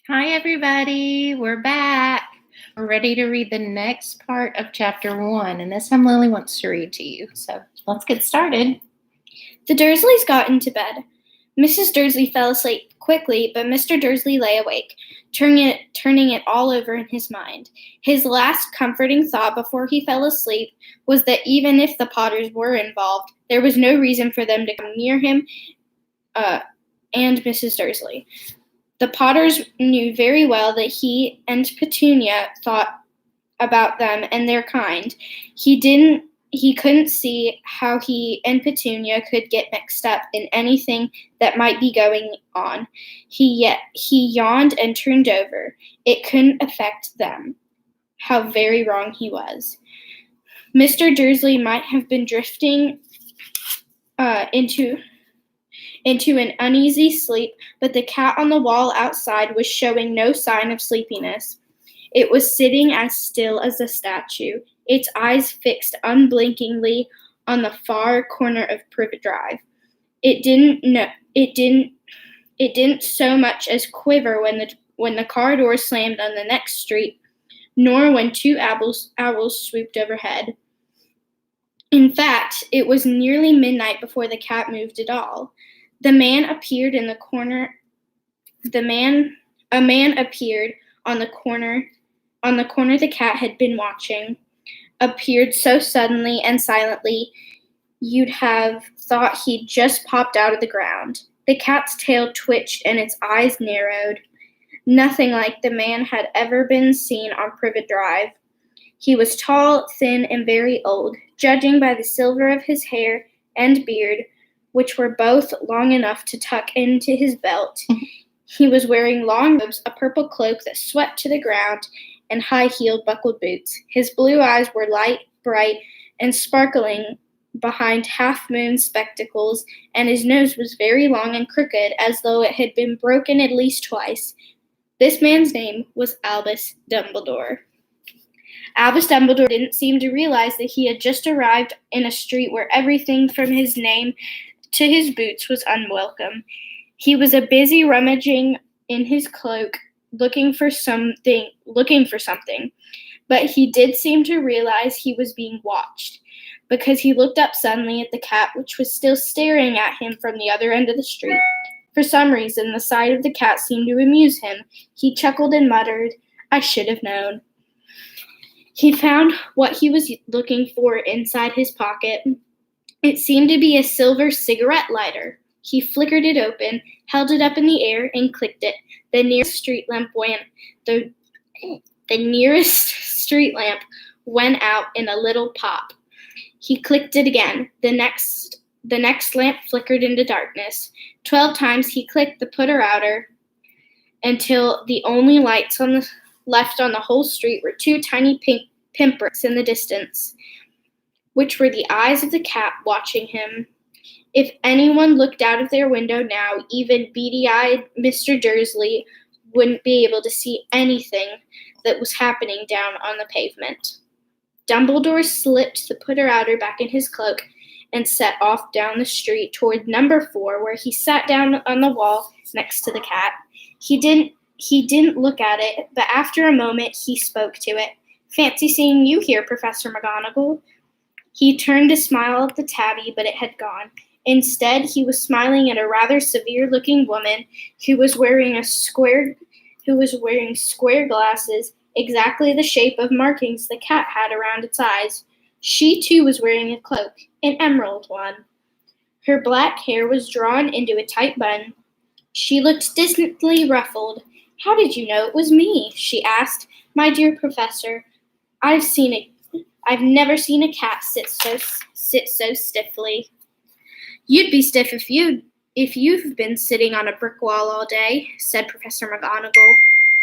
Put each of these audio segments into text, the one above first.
Hi, everybody. We're back. We're ready to read the next part of chapter 1, and this time Lily wants to read to you. So let's get started. The Dursleys got into bed. Mrs. Dursley fell asleep quickly, but Mr. Dursley lay awake, turning it all over in his mind. His last comforting thought before he fell asleep was that even if the Potters were involved, there was no reason for them to come near him and Mrs. Dursley. The Potters knew very well that he and Petunia thought about them and their kind. He couldn't see how he and Petunia could get mixed up in anything that might be going on. He yawned and turned over. It couldn't affect them. How very wrong he was. Mr. Dursley might have been drifting into an uneasy sleep, but the cat on the wall outside was showing no sign of sleepiness. It was sitting as still as a statue, its eyes fixed unblinkingly on the far corner of Privet Drive. It didn't so much as quiver when the car door slammed on the next street, nor when two owls swooped overhead. In fact, it was nearly midnight before the cat moved at all. A man appeared on the corner the cat had been watching, appeared so suddenly and silently you'd have thought he'd just popped out of the ground. The cat's tail twitched and its eyes narrowed. Nothing like the man had ever been seen on Privet Drive. He was tall, thin, and very old, judging by the silver of his hair and beard, which were both long enough to tuck into his belt. He was wearing long robes, a purple cloak that swept to the ground, and high-heeled buckled boots. His blue eyes were light, bright, and sparkling behind half-moon spectacles, and his nose was very long and crooked, as though it had been broken at least twice. This man's name was Albus Dumbledore. Albus Dumbledore didn't seem to realize that he had just arrived in a street where everything from his name to his boots was unwelcome. He was busy rummaging in his cloak, looking for something, but he did seem to realize he was being watched, because he looked up suddenly at the cat, which was still staring at him from the other end of the street. For some reason, the sight of the cat seemed to amuse him. He chuckled and muttered, "I should have known." He found what he was looking for inside his pocket. It seemed to be a silver cigarette lighter. He flickered it open, held it up in the air, and clicked it. The nearest street lamp went out in a little pop. He clicked it again. The next lamp flickered into darkness. 12 times he clicked the putter-outer until the only lights left on the whole street were two tiny pink pinpricks in the distance, which were the eyes of the cat watching him. If anyone looked out of their window now, even beady-eyed Mr. Dursley wouldn't be able to see anything that was happening down on the pavement. Dumbledore slipped the putter-outer back in his cloak and set off down the street toward number 4, where he sat down on the wall next to the cat. He didn't look at it, but after a moment he spoke to it. "Fancy seeing you here, Professor McGonagall." He turned to smile at the tabby, but it had gone. Instead, he was smiling at a rather severe-looking woman who was wearing square glasses, exactly the shape of markings the cat had around its eyes. She, too, was wearing a cloak, an emerald one. Her black hair was drawn into a tight bun. She looked distantly ruffled. "How did you know it was me?" she asked. "My dear Professor, I've never seen a cat sit so stiffly." "You'd be stiff if you've been sitting on a brick wall all day," said Professor McGonagall.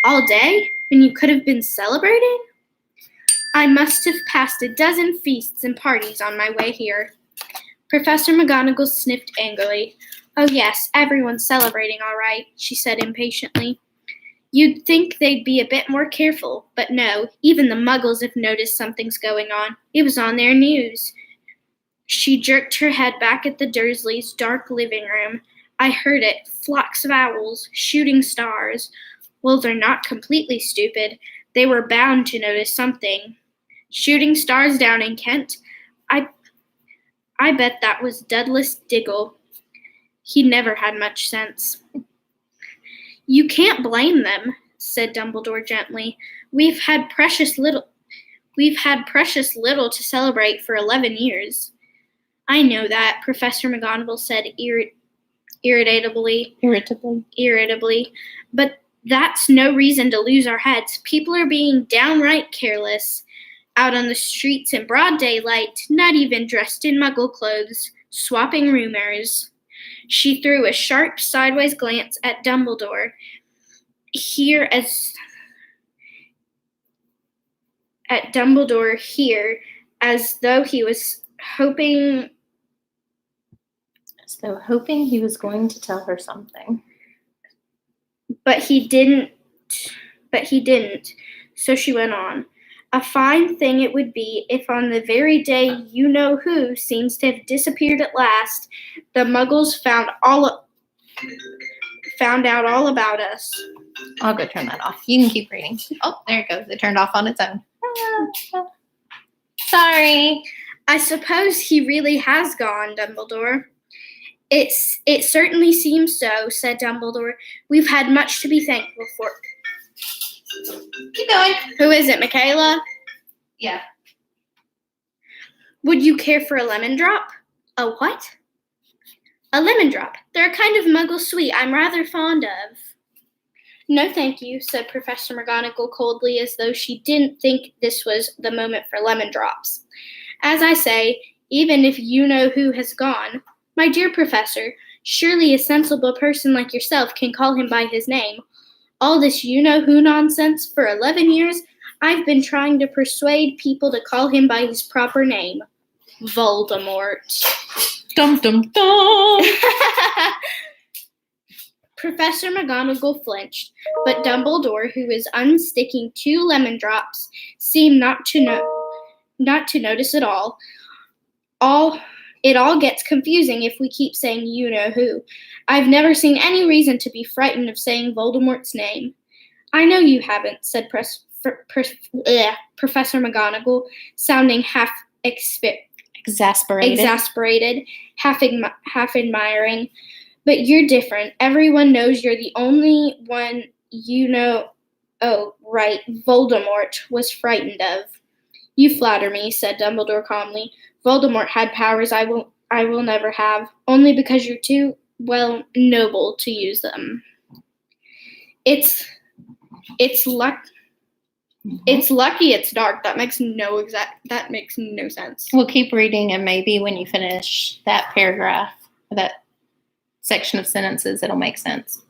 "All day? When you could have been celebrating?" "I must have passed a dozen feasts and parties on my way here." Professor McGonagall sniffed angrily. "Oh yes, everyone's celebrating all right," she said impatiently. "You'd think they'd be a bit more careful, but no, even the Muggles have noticed something's going on. It was on their news." She jerked her head back at the Dursleys' dark living room. "I heard it. Flocks of owls, shooting stars. Wolves are not completely stupid. They were bound to notice something. Shooting stars down in Kent? I bet that was Douglas Diggle. He never had much sense. You can't blame them, said Dumbledore gently. We've had precious little to celebrate for 11 years. I know that, Professor McGonagall said irritably. But that's no reason to lose our heads. People are being downright careless. Out on the streets in broad daylight, not even dressed in muggle clothes, swapping rumors. She threw a sharp sideways glance at Dumbledore, here as though he was hoping he was going to tell her something. But he didn't. So she went on. A fine thing it would be if on the very day you-know-who seems to have disappeared at last, the Muggles found out all about us. I'll go turn that off. You can keep reading. Oh, there it goes. It turned off on its own. Sorry. I suppose he really has gone, Dumbledore. It certainly seems so, said Dumbledore. We've had much to be thankful for. Keep going. Who is it, Michaela? Yeah. Would you care for a lemon drop? A what? A lemon drop. They're a kind of muggle sweet I'm rather fond of. No, thank you, said Professor McGonagall coldly, as though she didn't think this was the moment for lemon drops. As I say, even if you-know-who has gone, my dear Professor, surely a sensible person like yourself can call him by his name. All this you-know-who nonsense for 11 years, I've been trying to persuade people to call him by his proper name. Voldemort. Dum dum dum. Professor McGonagall flinched, but Dumbledore, who was unsticking 2 lemon drops, seemed not to notice at all. It all gets confusing if we keep saying you-know-who. I've never seen any reason to be frightened of saying Voldemort's name. I know you haven't, said Professor McGonagall, sounding half exasperated, half admiring. But you're different. Everyone knows you're the only one you know. Oh, right, Voldemort was frightened of. You flatter me, said Dumbledore calmly. Voldemort had powers I will never have, only because you're too, noble to use them. It's lucky it's dark. That makes no sense. We'll keep reading, and maybe when you finish that paragraph, that section of sentences, it'll make sense.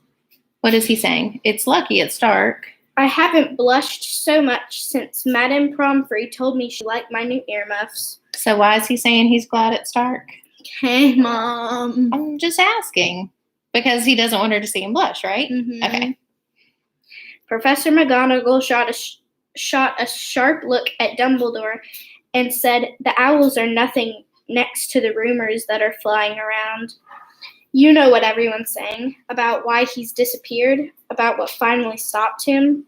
What is he saying? It's lucky it's dark. I haven't blushed so much since Madame Pomfrey told me she liked my new earmuffs. So why is he saying he's glad it's dark? Hey, Mom. I'm just asking. Because he doesn't want her to see him blush, right? Mm-hmm. Okay. Professor McGonagall shot a sharp look at Dumbledore and said, the owls are nothing next to the rumors that are flying around. You know what everyone's saying about why he's disappeared, about what finally stopped him.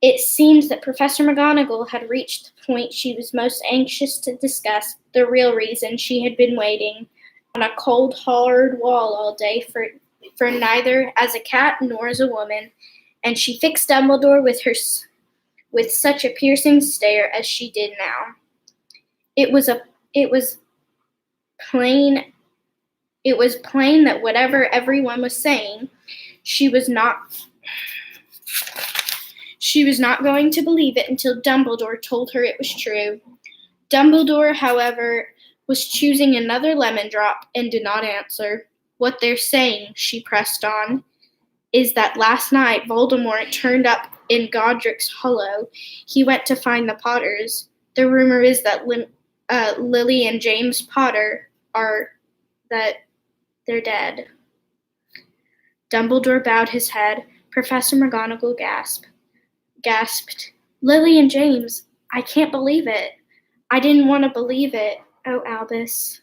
It seems that Professor McGonagall had reached the point she was most anxious to discuss, the real reason she had been waiting on a cold, hard wall all day for neither as a cat nor as a woman, and she fixed Dumbledore with such a piercing stare as she did now. It was plain that whatever everyone was saying, she was not going to believe it until Dumbledore told her it was true. Dumbledore, however, was choosing another lemon drop and did not answer. What they're saying, she pressed on, is that last night Voldemort turned up in Godric's Hollow. He went to find the Potters. The rumor is that Lily and James Potter they're dead. Dumbledore bowed his head. Professor McGonagall gasped. Lily and James, I can't believe it. I didn't want to believe it. Oh, Albus.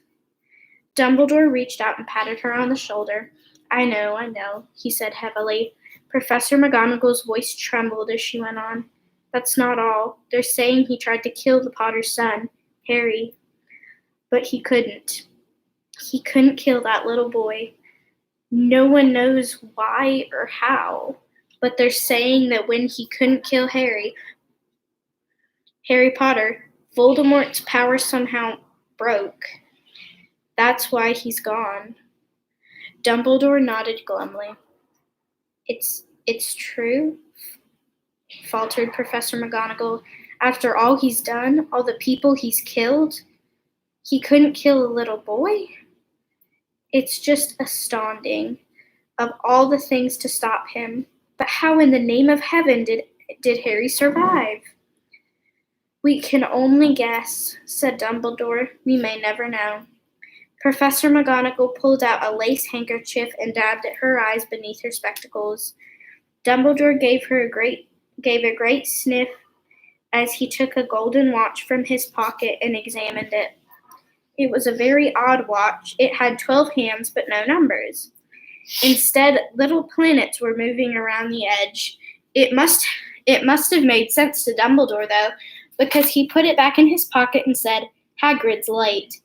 Dumbledore reached out and patted her on the shoulder. I know, he said heavily. Professor McGonagall's voice trembled as she went on. That's not all. They're saying he tried to kill the Potter's son, Harry. But he couldn't. He couldn't kill that little boy. No one knows why or how, but they're saying that when he couldn't kill Harry Potter, Voldemort's power somehow broke. That's why he's gone. Dumbledore nodded glumly. It's true, faltered Professor McGonagall. After all he's done, all the people he's killed, he couldn't kill a little boy? It's just astounding. Of all the things to stop him, but how in the name of heaven did Harry survive? We can only guess, said Dumbledore. We may never know. Professor McGonagall pulled out a lace handkerchief and dabbed at her eyes beneath her spectacles. Dumbledore gave a great sniff as he took a golden watch from his pocket and examined it. It was a very odd watch. It had 12 hands but no numbers. Instead, little planets were moving around the edge. It must have made sense to Dumbledore, though, because he put it back in his pocket and said, Hagrid's late.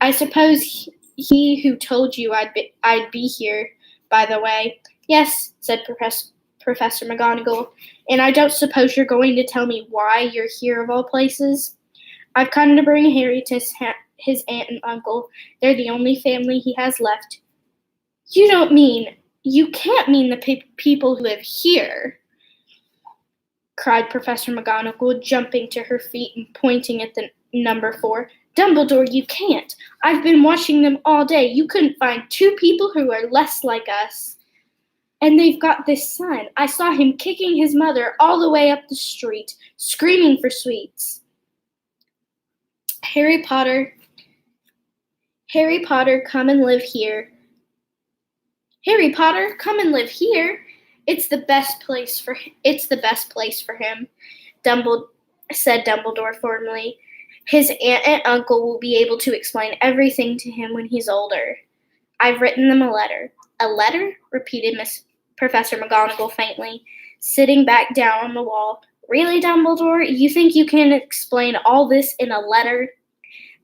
I suppose he who told you I'd be here, by the way. Yes, said Professor McGonagall, and I don't suppose you're going to tell me why you're here of all places? I've come to bring Harry to his aunt and uncle. They're the only family he has left. You can't mean the people who live here, cried Professor McGonagall, jumping to her feet and pointing at the number 4. Dumbledore, you can't. I've been watching them all day. You couldn't find 2 people who are less like us. And they've got this son. I saw him kicking his mother all the way up the street, screaming for sweets. Harry Potter, come and live here. Harry Potter, come and live here. It's the best place for him, said Dumbledore formally. His aunt and uncle will be able to explain everything to him when he's older. I've written them a letter. A letter? Repeated Professor McGonagall faintly, sitting back down on the wall. Really, Dumbledore? You think you can explain all this in a letter?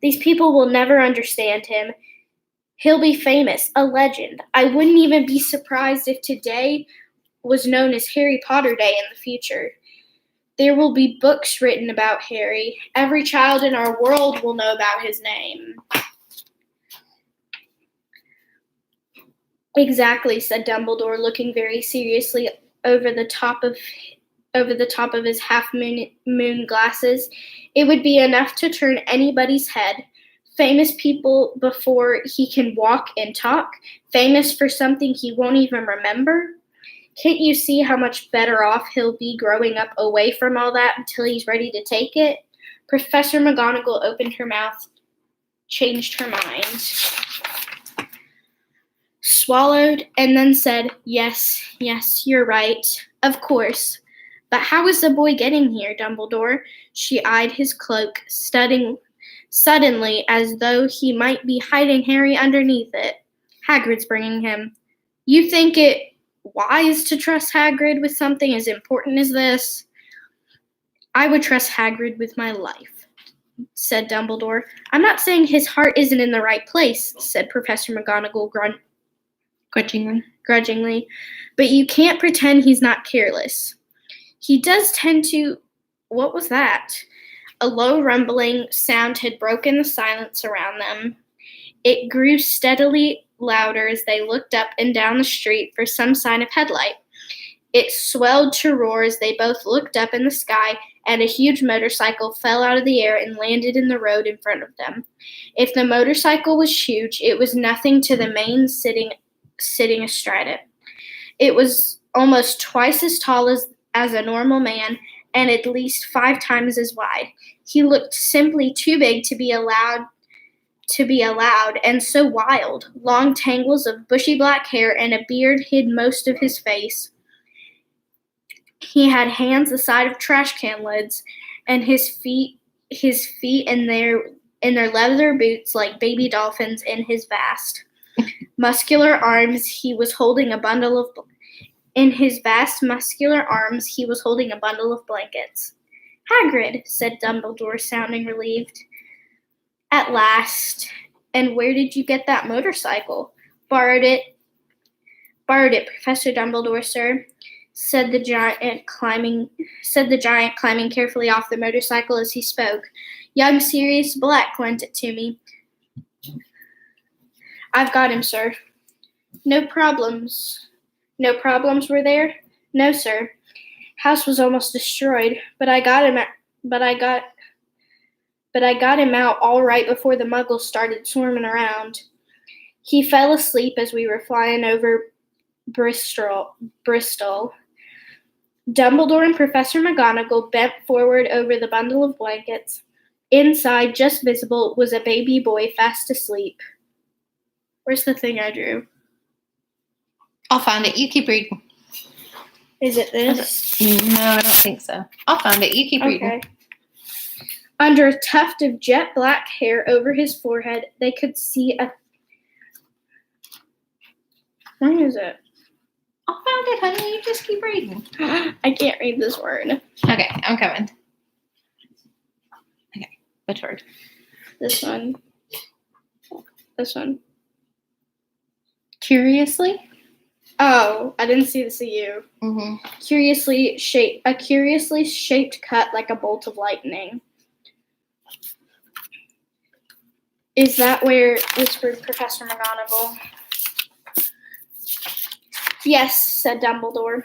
These people will never understand him. He'll be famous, a legend. I wouldn't even be surprised if today was known as Harry Potter Day in the future. There will be books written about Harry. Every child in our world will know about his name. Exactly, said Dumbledore, looking very seriously over the top of his half-moon glasses. It would be enough to turn anybody's head. Famous people before he can walk and talk. Famous for something he won't even remember. Can't you see how much better off he'll be growing up away from all that until he's ready to take it? Professor McGonagall opened her mouth, changed her mind, swallowed, and then said, Yes, you're right. Of course. But how is the boy getting here, Dumbledore? She eyed his cloak, suddenly as though he might be hiding Harry underneath it. Hagrid's bringing him. You think it wise to trust Hagrid with something as important as this? I would trust Hagrid with my life, said Dumbledore. I'm not saying his heart isn't in the right place, said Professor McGonagall grudgingly, but you can't pretend he's not careless. He does tend to... What was that? A low rumbling sound had broken the silence around them. It grew steadily louder as they looked up and down the street for some sign of headlight. It swelled to roar as they both looked up in the sky, and a huge motorcycle fell out of the air and landed in the road in front of them. If the motorcycle was huge, it was nothing to the man sitting astride it. It was almost twice as tall as a normal man, and at least 5 times as wide. He looked simply too big to be allowed, and so wild. Long tangles of bushy black hair and a beard hid most of his face. He had hands the size of trash can lids, and his feet in their leather boots like baby dolphins in his vast. muscular arms, he was holding a bundle of in his vast muscular arms, he was holding a bundle of blankets. Hagrid, said Dumbledore, sounding relieved. At last. And where did you get that motorcycle? Borrowed it, Professor Dumbledore, sir, said the giant climbing carefully off the motorcycle as he spoke. Young Sirius Black lent it to me. I've got him, sir. No problems. No problems were there? No, sir. House was almost destroyed, but I got him out all right before the Muggles started swarming around. He fell asleep as we were flying over Bristol. Dumbledore and Professor McGonagall bent forward over the bundle of blankets. Inside, just visible, was a baby boy fast asleep. Where's the thing I drew? I'll find it. You keep reading. Is it this? No, I don't think so. I'll find it. You keep reading. Under a tuft of jet black hair over his forehead, they could see a... Where is it? I found it, honey. You just keep reading. I can't read this word. Okay, I'm coming. Okay, which word? This one. This one. Curiously? Oh, I didn't see the CU. Mm-hmm. Curiously shaped cut like a bolt of lightning. Is that where, whispered Professor McGonagall. Yes, said Dumbledore.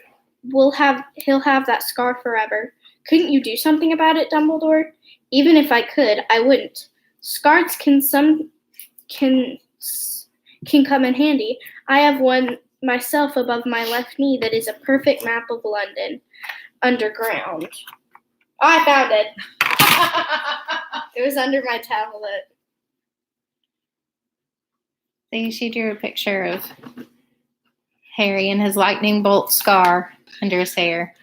He'll have that scar forever. Couldn't you do something about it, Dumbledore? Even if I could, I wouldn't. Scars can come in handy. I have one myself above my left knee that is a perfect map of London underground. Oh, I found it. It was under my tablet. So she drew a picture of Harry and his lightning bolt scar under his hair.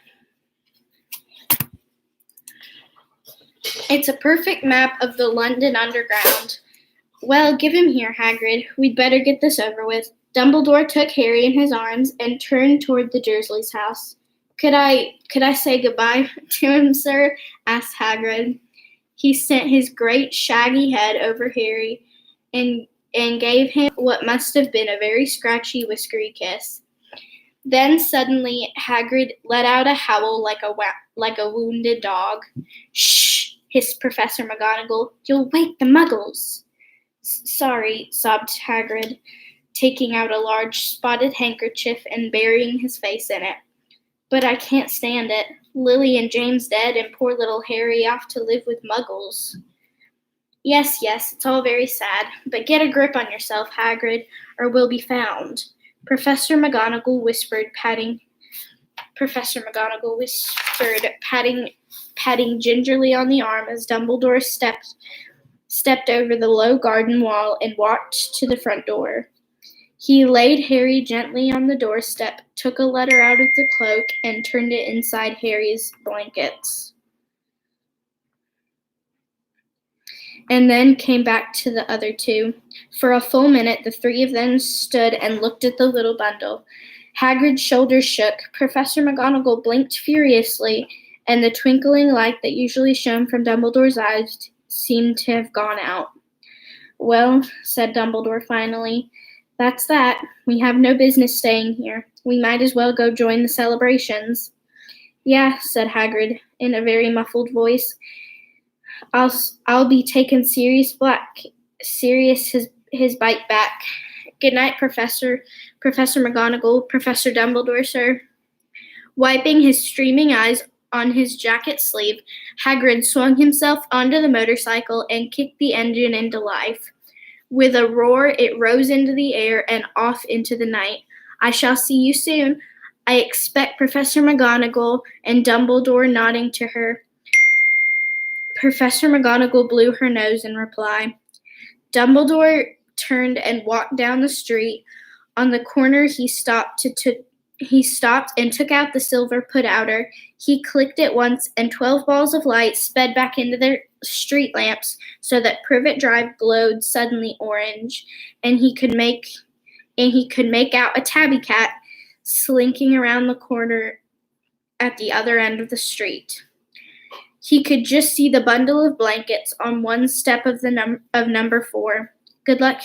It's a perfect map of the London Underground. Well, give him here, Hagrid. We'd better get this over with. Dumbledore took Harry in his arms and turned toward the Dursleys' house. Could I say goodbye to him, sir? Asked Hagrid. He sent his great shaggy head over Harry and gave him what must have been a very scratchy, whiskery kiss. Then suddenly Hagrid let out a howl like a wounded dog. Shh! Hissed Professor McGonagall. You'll wake the Muggles. Sorry, sobbed Hagrid, taking out a large spotted handkerchief and burying his face in it. But I can't stand it. Lily and James dead and poor little Harry off to live with Muggles. Yes, it's all very sad, but get a grip on yourself, Hagrid, or we'll be found. Professor McGonagall whispered, patting gingerly on the arm as Dumbledore stepped over the low garden wall and walked to the front door. He laid Harry gently on the doorstep, took a letter out of the cloak, and turned it inside Harry's blankets. And then came back to the other two. For a full minute, the three of them stood and looked at the little bundle. Hagrid's shoulders shook. Professor McGonagall blinked furiously, and the twinkling light that usually shone from Dumbledore's eyes seemed to have gone out. Well, said Dumbledore finally, that's that. We have no business staying here. We might as well go join the celebrations. Yeah, said Hagrid in a very muffled voice. I'll be taking Sirius his bite back. Good night, Professor McGonagall, Professor Dumbledore, sir. Wiping his streaming eyes on his jacket sleeve, Hagrid swung himself onto the motorcycle and kicked the engine into life. With a roar, it rose into the air and off into the night. I shall see you soon. I expect Professor McGonagall, and Dumbledore nodding to her. Professor McGonagall blew her nose in reply. Dumbledore turned and walked down the street. On the corner, he stopped and took out the silver put-outer. He clicked it once, and 12 balls of light sped back into their street lamps so that Privet Drive glowed suddenly orange, and he could make and he could make out a tabby cat slinking around the corner at the other end of the street. He could just see the bundle of blankets on one step of number 4. Good luck,